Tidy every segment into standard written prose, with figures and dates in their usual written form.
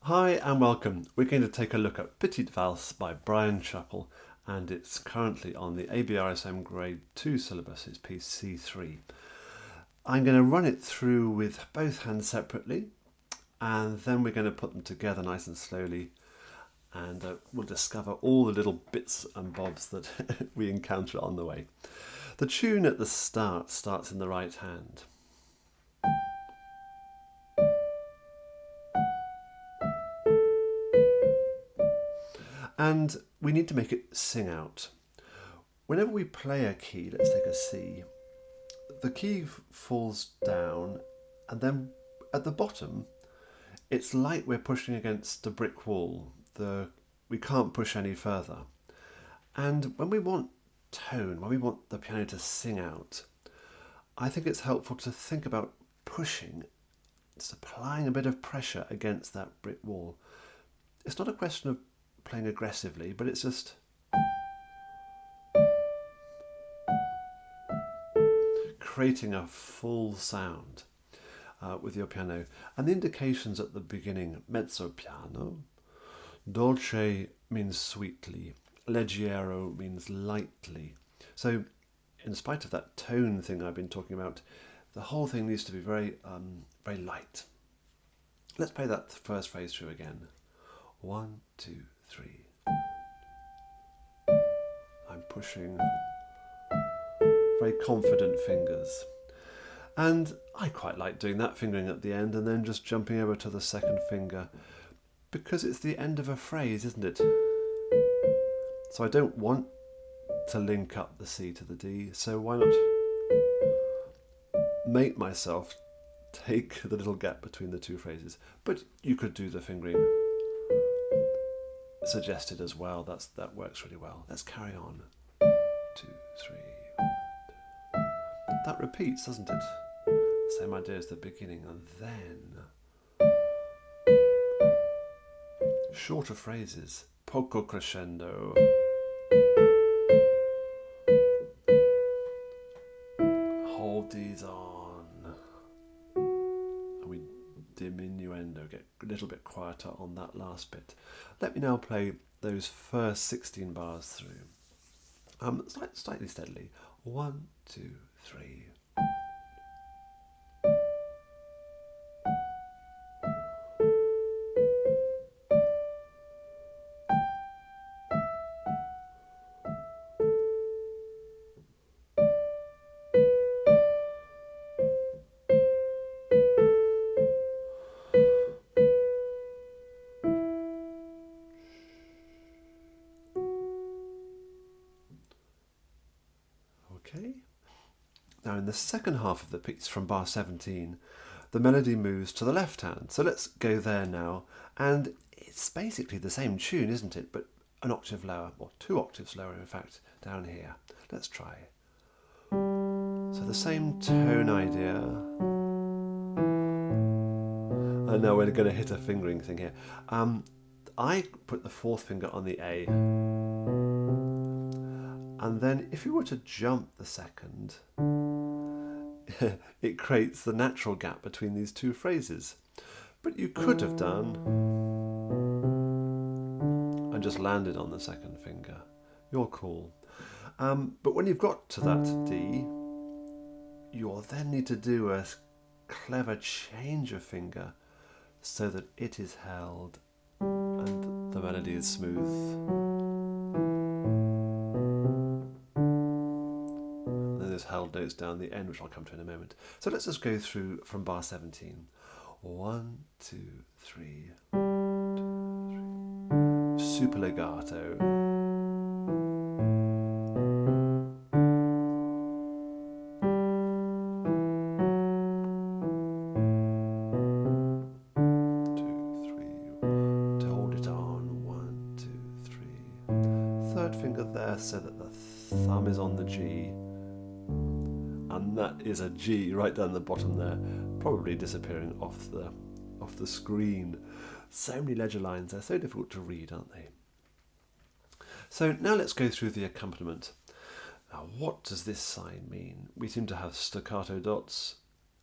Hi and welcome. We're going to take a look at Petite valse by Brian Chapple, and it's currently on the ABRSM Grade 2 syllabus. It's piece C3. I'm going to run it through with both hands separately, and then we're going to put them together nice and slowly, and we'll discover all the little bits and bobs that we encounter on the way. The tune at the start starts in the right hand. And we need to make it sing out. Whenever we play a key, let's take a C, the key falls down, and then at the bottom, it's like we're pushing against a brick wall. We can't push any further. And when we want tone, when we want the piano to sing out, I think it's helpful to think about pushing, just applying a bit of pressure against that brick wall. It's not a question of playing aggressively, but it's just creating a full sound with your piano. And the indications at the beginning: mezzo piano, dolce means sweetly, leggiero means lightly. So in spite of that tone thing I've been talking about, the whole thing needs to be very light. Let's play that first phrase through again. 1, 2, 3. I'm pushing very confident fingers. And I quite like doing that fingering at the end and then just jumping over to the second finger, because it's the end of a phrase, isn't it? So I don't want to link up the C to the D, so why not make myself take the little gap between the two phrases? But you could do the fingering suggested as well. That works really well. Let's carry on. 2, 3. That repeats, doesn't it? Same idea as the beginning, and then shorter phrases. Poco crescendo. Hold these on. And we diminuendo, get a little bit quieter on that last bit. Let me now play those first 16 bars through. Slightly steadily. 1, 2, 3. Okay. Now in the second half of the piece, from bar 17, the melody moves to the left hand. So let's go there now. And it's basically the same tune, isn't it? But an octave lower, or 2 octaves lower in fact, down here. Let's try. So the same tone idea. And now we're going to hit a fingering thing here. I put the fourth finger on the A. And then if you were to jump the second, it creates the natural gap between these two phrases. But you could have done and just landed on the second finger. You're cool. But when you've got to that D, you'll then need to do a clever change of finger so that it is held and the melody is smooth. Held notes down the end, which I'll come to in a moment. So let's just go through from bar 17. 1, 2, 3. 2, 3. Super legato. To hold it on. 1, 2, 3. Third finger there so that the thumb is on the G. And that is a G right down the bottom there, probably disappearing off the screen. So many ledger lines, they're so difficult to read, aren't they? So now let's go through the accompaniment. Now what does this sign mean? We seem to have staccato dots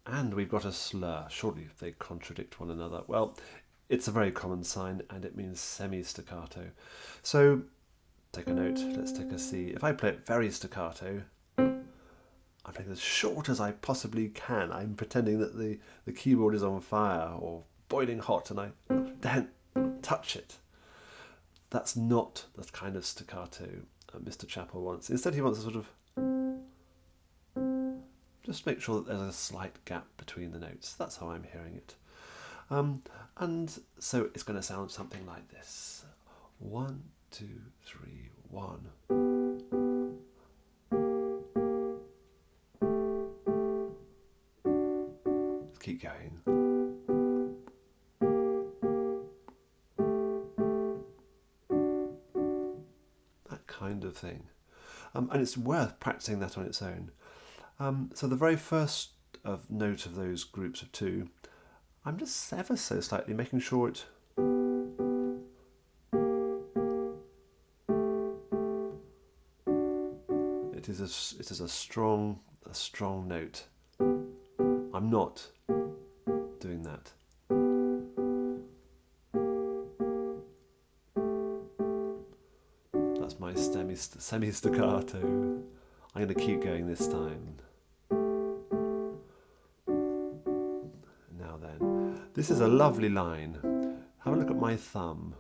and we've got a slur. Surely they contradict one another. Well, It's a very common sign, and it means semi-staccato. So take a note, let's take a C. If I play it very staccato, I'm playing as short as I possibly can. I'm pretending that the keyboard is on fire or boiling hot, and I don't touch it. That's not the kind of staccato Mr. Chapple wants. Instead, he wants a sort of... just make sure that there's a slight gap between the notes. That's how I'm hearing it. And so it's going to sound something like this. 1, 2, 3, 1. Let's keep going. That kind of thing. And it's worth practicing that on its own. So the very first note of those groups of 2, I'm just ever so slightly making sure it... it is a strong note. I'm not doing that. That's my semi-staccato. I'm going to keep going this time. Now then, this is a lovely line. Have a look at my thumb.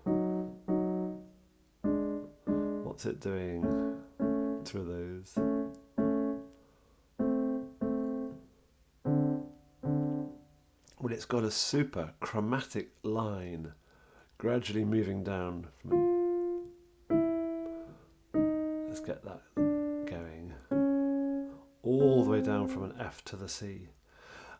What's it doing? 2 of those. Well, it's got a super chromatic line gradually moving down from... let's get that going. All the way down from an F to the C.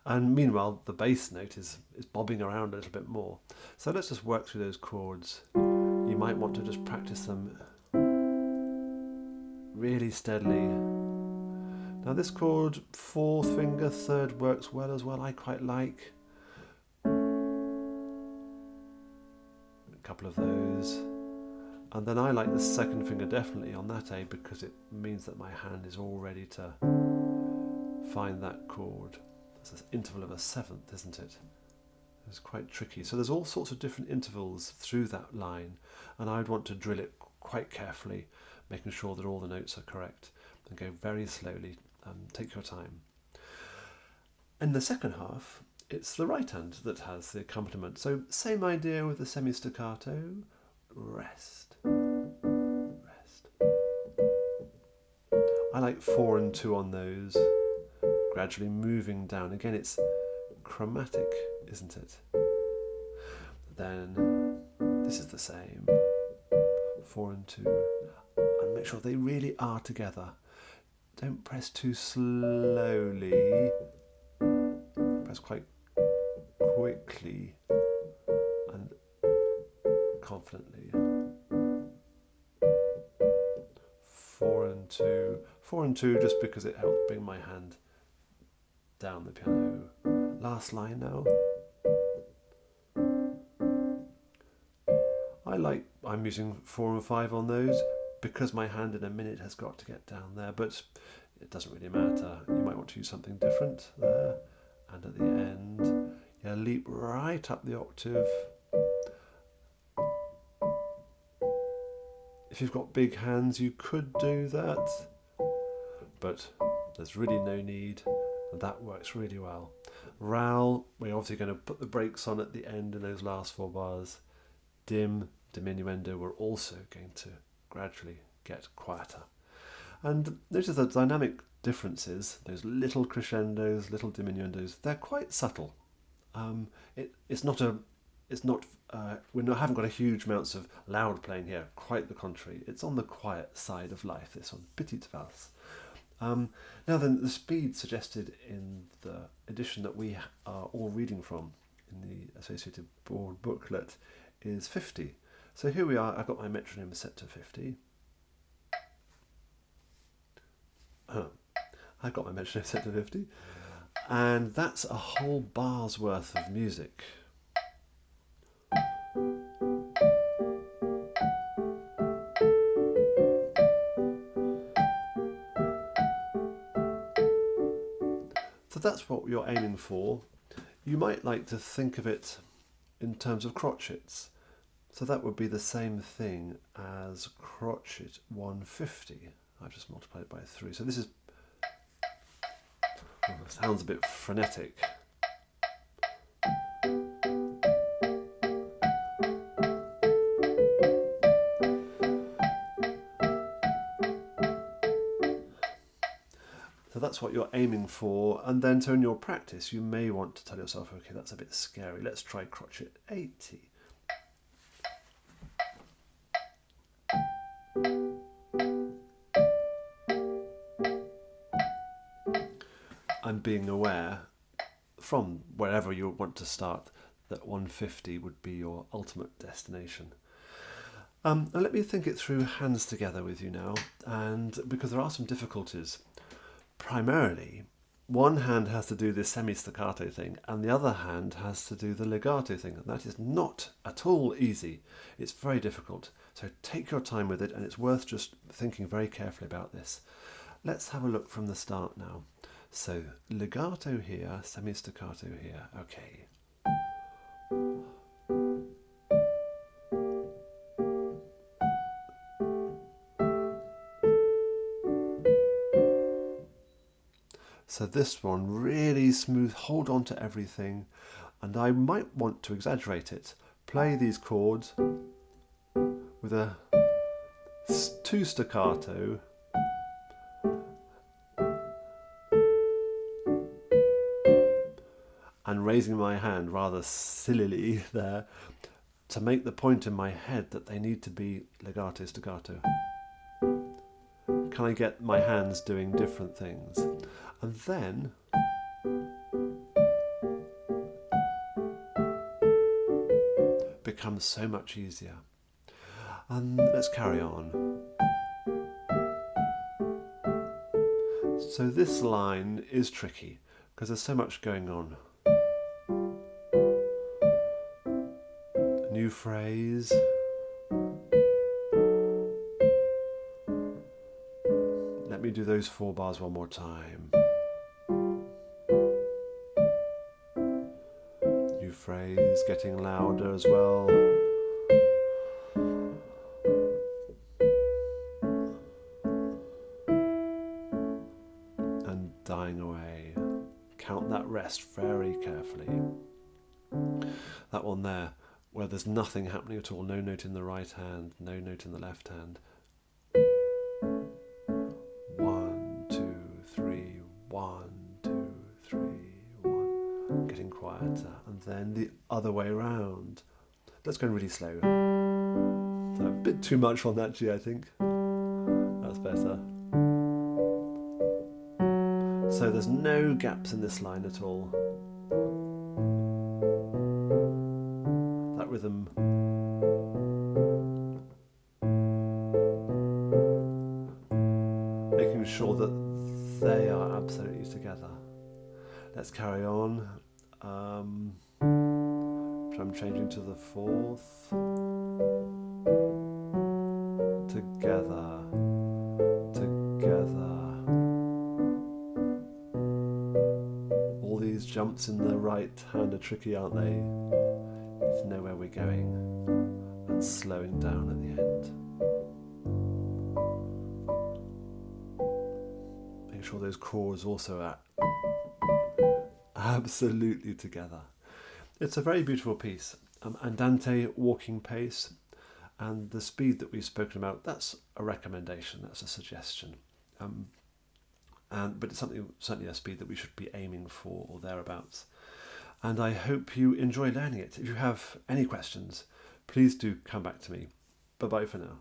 And meanwhile, the bass note is bobbing around a little bit more. So let's just work through those chords. You might want to just practice them really steadily. Now this chord, 4th finger, 3rd works well as well. I quite like a couple of those. And then I like the 2nd finger definitely on that A, because it means that my hand is all ready to find that chord. It's an interval of a 7th, isn't it? It's quite tricky. So there's all sorts of different intervals through that line, and I'd want to drill it quite carefully, making sure that all the notes are correct, and go very slowly. Take your time. In the second half, it's the right hand that has the accompaniment. So same idea with the semi-staccato. Rest. Rest. I like 4 and 2 on those. Gradually moving down. Again, it's chromatic, isn't it? Then this is the same. 4 and 2. And make sure they really are together. Don't press too slowly. Press quite quickly and confidently. 4 and 2. 4 and 2 just because it helps bring my hand down the piano. Last line now. I'm using 4 and 5 on those because my hand in a minute has got to get down there, but it doesn't really matter. You might want to use something different there. And at the end, leap right up the octave. If you've got big hands, you could do that, but there's really no need, and that works really well. Rall, we're obviously going to put the brakes on at the end in those last 4 bars. Dim, diminuendo, we're also going to gradually get quieter. And notice the dynamic differences, those little crescendos, little diminuendos, they're quite subtle. We haven't got a huge amounts of loud playing here, quite the contrary. It's on the quiet side of life, this one, Petite valse. Now then, the speed suggested in the edition that we are all reading from in the associated board booklet is 50. So here we are, I've got my metronome set to 50. I've got my metronome set to 50. And that's a whole bar's worth of music. So that's what you're aiming for. You might like to think of it in terms of crotchets. So that would be the same thing as crotchet 150. I've just multiplied it by 3. So this is, sounds a bit frenetic. So that's what you're aiming for, and then so in your practice you may want to tell yourself, okay, that's a bit scary, let's try crotchet 80. And being aware from wherever you want to start that 150 would be your ultimate destination. And let me think it through hands together with you now, and because there are some difficulties. Primarily, one hand has to do this semi-staccato thing and the other hand has to do the legato thing, and that is not at all easy. It's very difficult, so take your time with it, and it's worth just thinking very carefully about this. Let's have a look from the start now. So legato here, semi-staccato here, okay. So this one, really smooth, hold on to everything, and I might want to exaggerate it. Play these chords with a 2 staccato, and raising my hand rather sillily there to make the point in my head that they need to be legato, staccato. Can I get my hands doing different things? And then becomes so much easier. And let's carry on. So this line is tricky because there's so much going on. New phrase. Let me do those 4 bars one more time. New phrase, getting louder as well. And dying away. Count that rest very carefully. That one there, where there's nothing happening at all, no note in the right hand, no note in the left hand. 1, 2, 3, 1, 2, 3, 1. Getting quieter, and then the other way around. Let's go really slow. So a bit too much on that G, I think. That's better. So there's no gaps in this line at all. That rhythm. Making sure that they are absolutely together. Let's carry on. I'm changing to the 4th. Together. Together. All these jumps in the right hand are tricky, aren't they? You need to know where we're going and slowing down at the end. Make sure those chords also are absolutely together. It's a very beautiful piece. Andante, walking pace, and the speed that we've spoken about, that's a recommendation, that's a suggestion. But it's certainly a speed that we should be aiming for or thereabouts. And I hope you enjoy learning it. If you have any questions, please do come back to me. Bye-bye for now.